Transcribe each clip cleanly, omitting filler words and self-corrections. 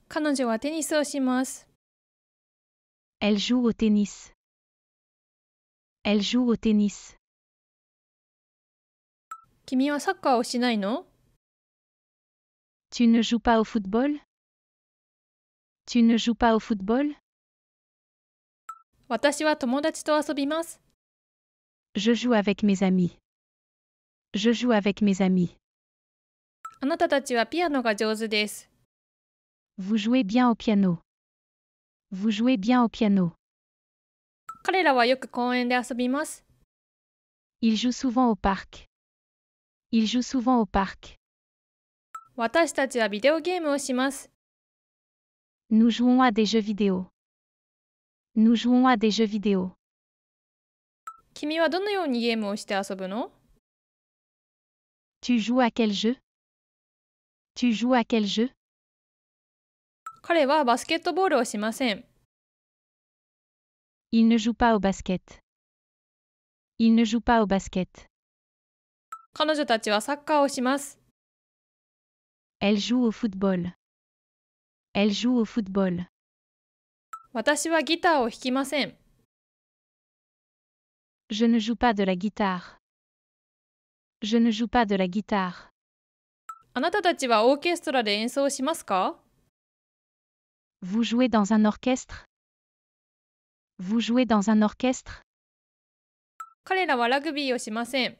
彼女はテニスをします。Elle joue au tennis. Elle joue au tennis. 君はサッカーをしないの？ Tu ne joues pas au football? Tu ne joues pas au football? 私は友達と遊びます。Je joue avec mes amis. Je joue avec mes amis. あなたたちはピアノが上手です。Vous jouez bien au piano. Vous jouez bien au piano. 彼らはよく公園で遊びます。Il joue souvent au parc. Il joue souvent au parc. 私たちはビデオゲームをします。Nous jouons à des jeux vidéo. Nous jouons à des jeux vidéo. 君はどのようにゲームをして遊ぶの？ Tu joues à quel jeu? Tu joues à quel jeu? 彼はバスケットボールをしません。Il ne joue pas au basket. Il ne joue pas au basket. 彼女たちはサッカーをします。Elle joue au football. Elle joue au football. 私はギターを弾きません。Je ne joue pas de la guitare. Je ne joue pas de la guitare. あなたたちはオーケストラで演奏しますか？ Vous jouez dans un orchestre? Vous jouez dans un orchestre? 彼らはラグビーをしません。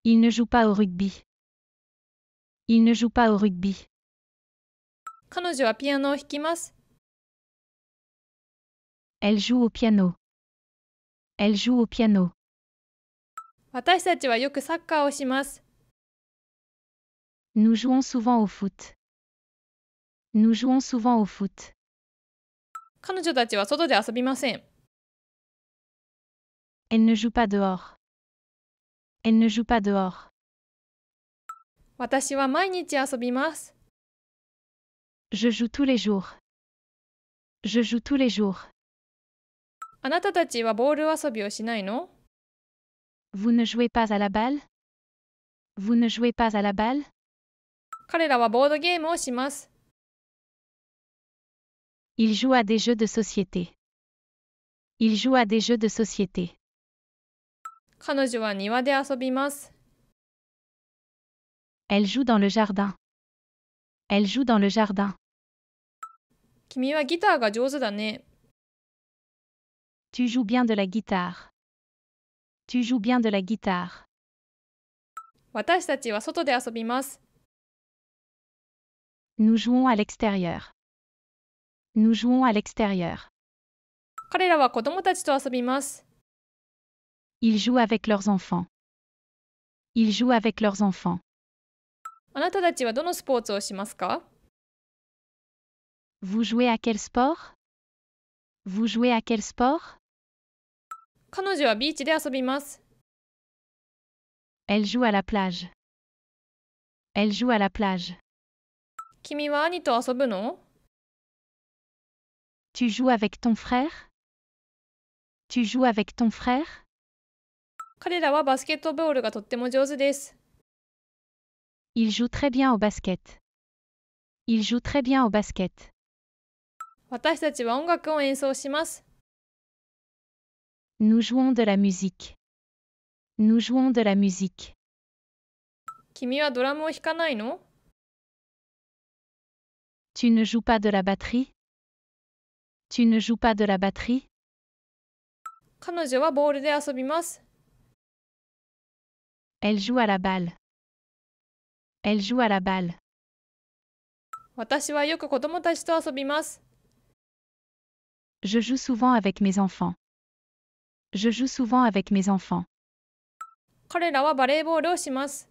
Il ne joue pas au rugby. Il ne joue pas au rugby. 彼女はピアノを弾きます。Elle joue au piano. Elle joue au piano. 私たちはよくサッカーをします。Nous jouons souvent au foot. Nous jouons souvent au foot. 彼女たちは外で遊びません。Elle ne joue pas dehors. Elle ne joue pas dehors. 私は毎日遊びます。Je joue tous les jours. Je joue tous les jours. あなたたちはボール遊びをしないの？ Vous ne jouez pas à la balle? Vous ne jouez pas à la balle? 彼らはボードゲームをします。Il joue à des jeux de société. Il joue à des jeux de société. 彼女は庭で遊びます。Elle joue dans le jardin. Elle joue dans le jardin. 君はギターが上手だね。Tu joues bien de la guitare. Tu joues bien de la guitare. 私たちは外で遊びます。Nous jouons à l'extérieur. Nous jouons à l'extérieur. 彼らは子供たちと遊びます。Ils jouent avec leurs enfants. Ils jouent avec leurs enfants. あなたたちはどのスポーツをしますか？ Vous jouez à quel sport? Vous jouez à quel sport? 彼女はビーチで遊びます。Elle joue à la plage. Elle joue à la plage. 君は兄と遊ぶの？ Tu joues avec ton frère? Tu joues avec ton frère? 彼らはバスケットボールがとっても上手です。Il joue très bien au basket. Il joue très bien au basket. 私たちは音楽を演奏します。Nous jouons de la musique. Nous jouons de la musique. 君はドラムを弾かないの？ Tu ne joues pas de la batterie? Tu ne joues pas de la batterie? 彼女はボールで遊びます。Elle joue à la balle. Elle joue à la balle. 私はよく子供たちと遊びます。Je joue souvent avec mes enfants. Je joue souvent avec mes enfants. 彼らはバレーボールをします。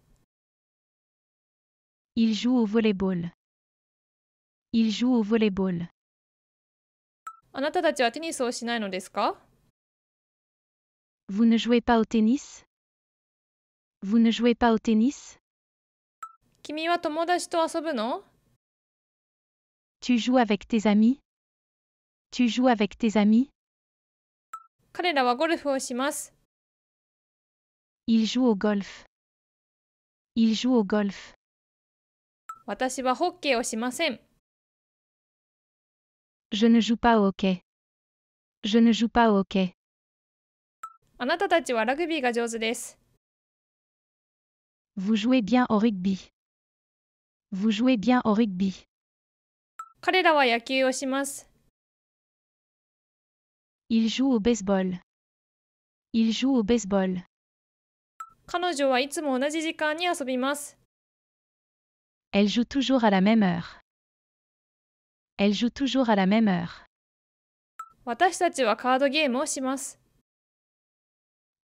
Il joue au volleyball. Il joue au volleyball. あなたたちはテニスをしないのですか？ Vous ne jouez pas au tennis? Vous ne jouez pas au tennis? 君は友達と遊ぶの？ Tu joues avec tes amis? Tu joues avec tes amis? 彼らはゴルフをします。Il joue au golf. Il joue au golf. 私はホッケーをしません。Je ne joue pas au hockey. Je ne joue pas au hockey. あなたたちはラグビーが上手です。Vous jouez bien au rugby. Vous jouez bien au rugby. 彼らは野球をします。Il joue au baseball. Il joue au baseball. 彼女はいつも同じ時間に遊びます。Elle joue toujours à la même heure. Elle joue toujours à la même heure. 私たちはカードゲームをします。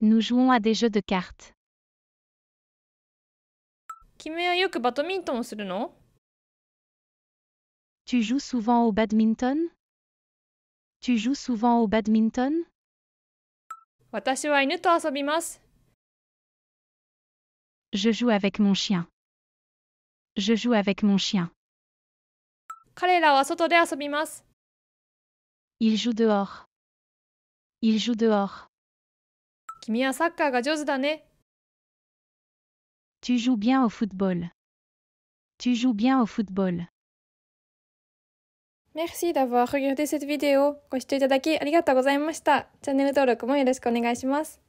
Nous jouons à des jeux de cartes. 君はよくバドミントンをするの？ Tu joues souvent au badminton? Tu joues souvent au badminton? 私は犬と遊びます。Je joue avec mon chien. Je joue avec mon chien. 彼らは外で遊びます。Il joue dehors. Il joue dehors. 君はサッカーが上手だね。Tu joues bien au football. Tu joues bien au football. Merci d'avoir regardé cette vidéo. ご視聴いただきありがとうございました。チャンネル登録もよろしくお願いします。